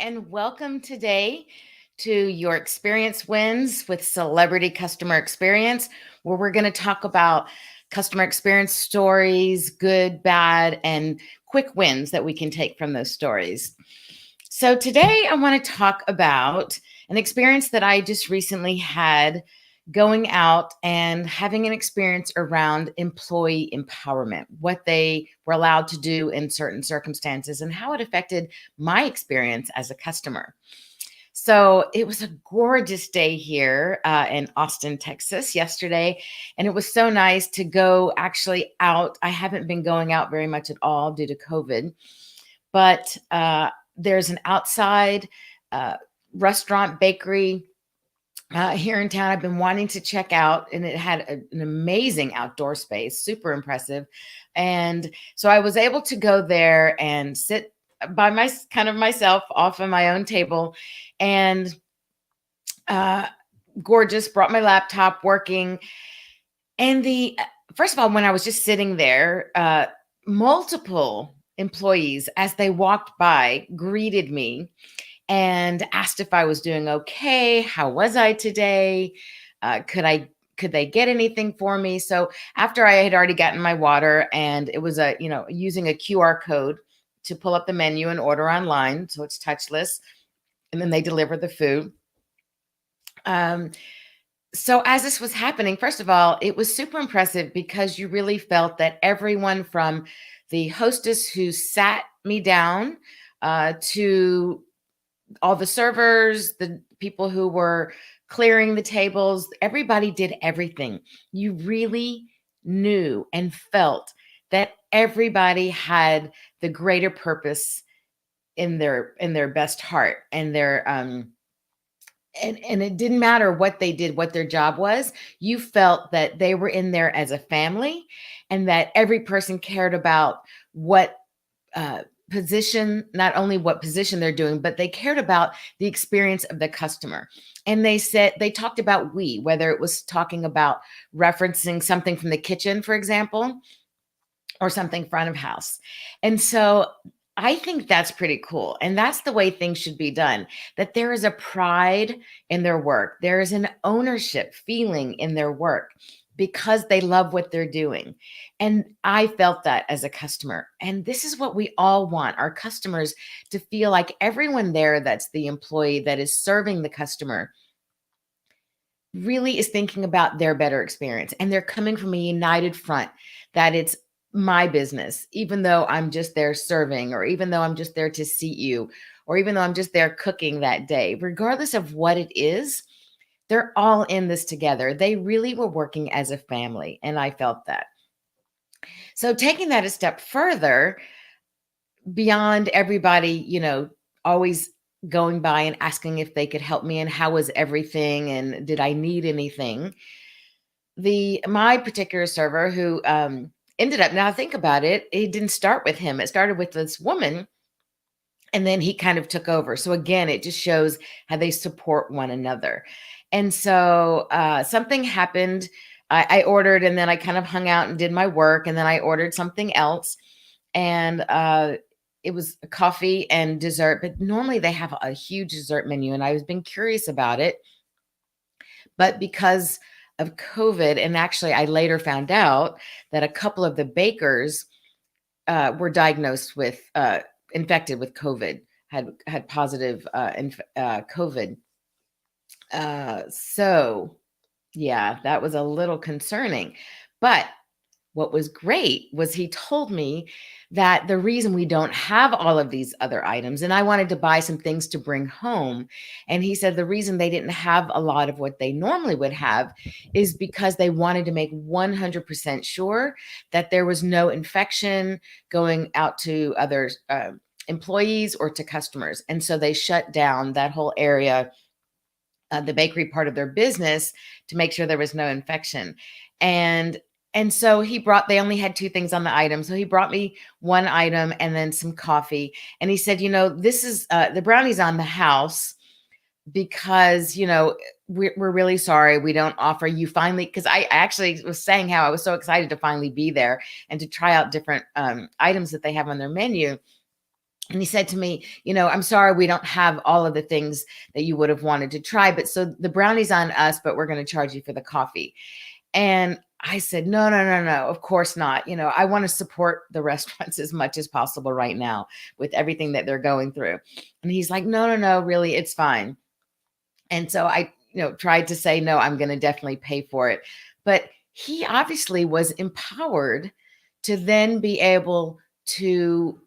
and welcome today to your Experience Wins with Celebrity Customer Experience, where we're going to talk about customer experience stories, good, bad, and quick wins that we can take from those stories. So, today I want to talk about an experience that I just recently had going out and having an experience around employee empowerment, what they were allowed to do in certain circumstances, and how it affected my experience as a customer. So it was a gorgeous day here in Austin, Texas yesterday. And it was so nice to go actually out. I haven't been going out very much at all due to COVID, but there's an outside uh, restaurant, bakery here in town I've been wanting to check out, and it had an amazing outdoor space, super impressive. And so I was able to go there and sit by my kind of myself off of my own table and uh gorgeous, brought my laptop working. And the first of all, when I was just sitting there, multiple employees as they walked by greeted me and asked if I was doing okay. How was I today? Could they get anything for me? So after I had already gotten my water, and it was using a QR code to pull up the menu and order online, so it's touchless, and then they deliver the food. Um, so as this was happening, first of all, it was super impressive because you really felt that everyone from the hostess who sat me down to all the servers, the people who were clearing the tables, everybody did everything. You really knew and felt that everybody had the greater purpose in their best heart, and their and it didn't matter what they did, what their job was. You felt that they were in there as a family, and that every person cared about what uh, position, not only what position they're doing, but they cared about the experience of the customer. And they talked about we, whether it was talking about referencing something from the kitchen, for example, or something front of house. And so I think that's pretty cool. And that's the way things should be done, that there is a pride in their work, there is an ownership feeling in their work because they love what they're doing. And I felt that as a customer. And this is what we all want our customers to feel like everyone there, that's the employee that is serving the customer, really is thinking about their better experience. And they're coming from a united front, that it's my business, even though I'm just there serving, or even though I'm just there to seat you, or even though I'm just there cooking that day, regardless of what it is, they're all in this together. They really were working as a family. And I felt that. So taking that a step further, beyond everybody, always going by and asking if they could help me and how was everything and did I need anything. My particular server who ended up, now think about it, it didn't start with him. It started with this woman, and then he kind of took over. So again, it just shows how they support one another. And so something happened. I ordered, and then I kind of hung out and did my work, and then I ordered something else. And it was coffee and dessert, but normally they have a huge dessert menu, and I was being curious about it. But because of COVID, and actually I later found out that a couple of the bakers were diagnosed with infected with COVID, had positive COVID. So yeah, that was a little concerning. But what was great was he told me that the reason we don't have all of these other items, and I wanted to buy some things to bring home. And he said the reason they didn't have a lot of what they normally would have is because they wanted to make 100% sure that there was no infection going out to other employees or to customers. And so they shut down that whole area, the bakery part of their business, to make sure there was no infection. And so they only had two things on the item. So he brought me one item and then some coffee. And he said, this is the brownies on the house because, we're really sorry. We don't offer you finally, because I actually was saying how I was so excited to finally be there and to try out different items that they have on their menu. And he said to me, I'm sorry, we don't have all of the things that you would have wanted to try. But so the brownie's on us, but we're going to charge you for the coffee. And I said, no, no, no, no, of course not. I want to support the restaurants as much as possible right now with everything that they're going through. And he's like, no, no, no, really, it's fine. And so I, tried to say, no, I'm going to definitely pay for it. But he obviously was empowered to then be able to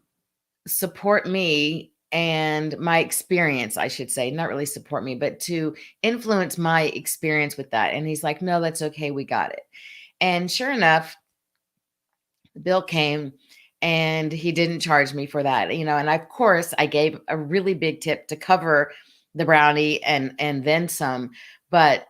support me and my experience, I should say, not really support me, but to influence my experience with that. And he's like, no, that's okay. We got it. And sure enough, the bill came and he didn't charge me for that, and of course I gave a really big tip to cover the brownie and then some. But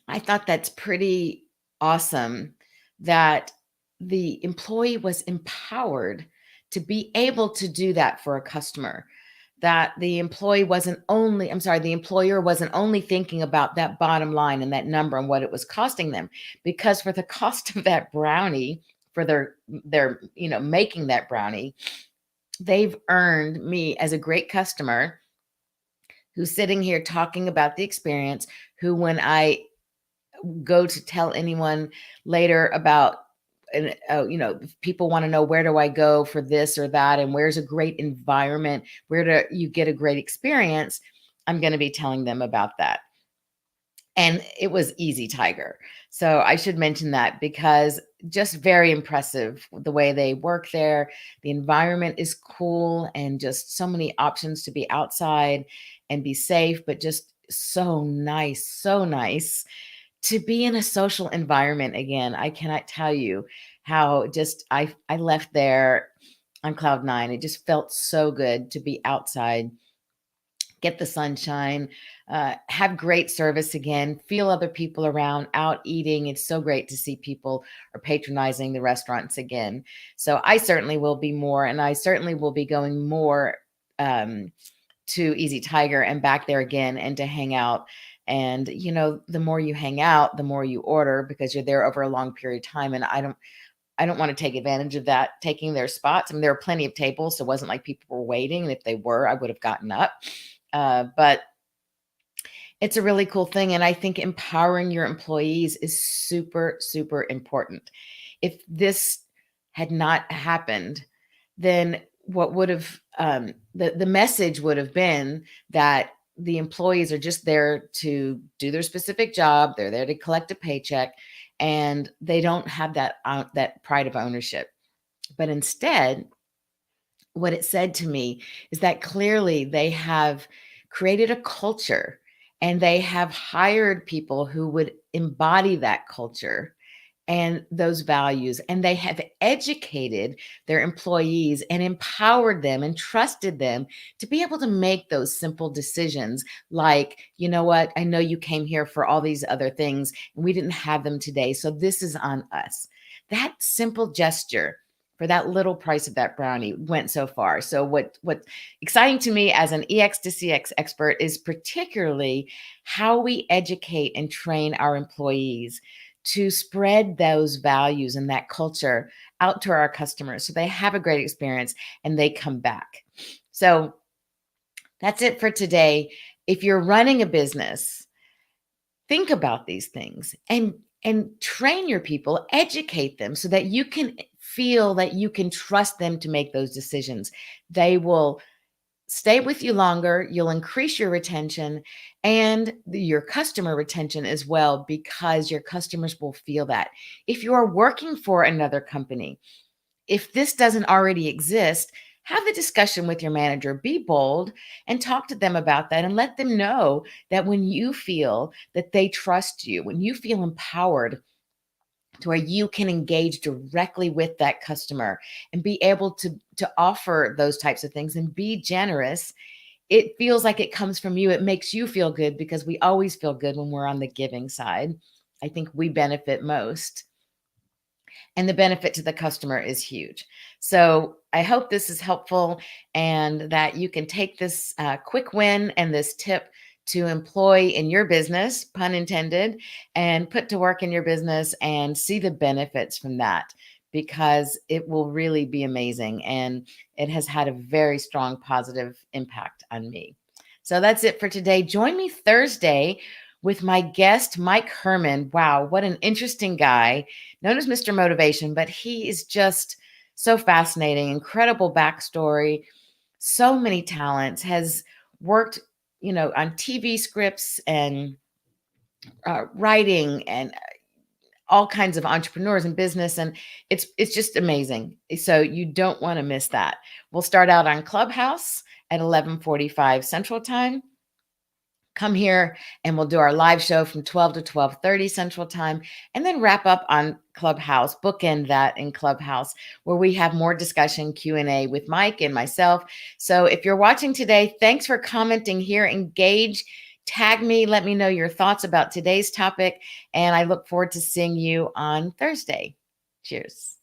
I thought that's pretty awesome that the employee was empowered to be able to do that for a customer. That the employee wasn't only, I'm sorry, the employer wasn't only thinking about that bottom line and that number and what it was costing them. Because for the cost of that brownie, for their making that brownie, they've earned me as a great customer who's sitting here talking about the experience, who when I go to tell anyone later about, and if people want to know, where do I go for this or that, and where's a great environment, where do you get a great experience, I'm going to be telling them about that. And it was Easy Tiger. So I should mention that, because just very impressive the way they work there. The environment is cool, and just so many options to be outside and be safe, but just so nice, so nice to be in a social environment again. I cannot tell you how just I left there on cloud nine. It just felt so good to be outside, get the sunshine, have great service again, feel other people around, out eating. It's so great to see people are patronizing the restaurants again. So I certainly will be more, and I certainly will be going more to Easy Tiger and back there again, and to hang out. And the more you hang out, the more you order, because you're there over a long period of time. And I don't want to take advantage of that, taking their spots. I mean, there are plenty of tables, so it wasn't like people were waiting. And if they were, I would have gotten up. But it's a really cool thing. And I think empowering your employees is super, super important. If this had not happened, then what would have, the message would have been that the employees are just there to do their specific job. They're there to collect a paycheck, and they don't have that pride of ownership. But instead, what it said to me is that clearly they have created a culture, and they have hired people who would embody that culture and those values. And they have educated their employees and empowered them and trusted them to be able to make those simple decisions, like, you know what, I know you came here for all these other things and we didn't have them today, so this is on us. That simple gesture for that little price of that brownie went so far. So what's exciting to me as an EX to CX expert is particularly how we educate and train our employees to spread those values and that culture out to our customers, so they have a great experience and they come back. So that's it for today. If you're running a business, think about these things and train your people, educate them, so that you can feel that you can trust them to make those decisions. They will stay with you longer, you'll increase your retention and your customer retention as well, because your customers will feel that. If you are working for another company, if this doesn't already exist, have the discussion with your manager, be bold and talk to them about that, and let them know that when you feel that they trust you, when you feel empowered to where you can engage directly with that customer and be able to offer those types of things and be generous, it feels like it comes from you. It makes you feel good, because we always feel good when we're on the giving side. I think we benefit most, and the benefit to the customer is huge. So I hope this is helpful, and that you can take this quick win and this tip to employ in your business, pun intended, and put to work in your business and see the benefits from that. because it will really be amazing. And it has had a very strong positive impact on me. So that's it for today. Join me Thursday with my guest, Mike Herman. Wow, what an interesting guy, known as Mr. Motivation, but he is just so fascinating, incredible backstory, so many talents, has worked, on TV scripts and writing and all kinds of entrepreneurs and business, and it's just amazing. So you don't want to miss that. We'll start out on Clubhouse at 11:45 Central Time. Come here and we'll do our live show from 12 to 12:30 Central Time, and then wrap up on Clubhouse, bookend that in Clubhouse, where we have more discussion, Q&A with Mike and myself. So if you're watching today, thanks for commenting here. Engage, tag me, let me know your thoughts about today's topic, and I look forward to seeing you on Thursday. Cheers.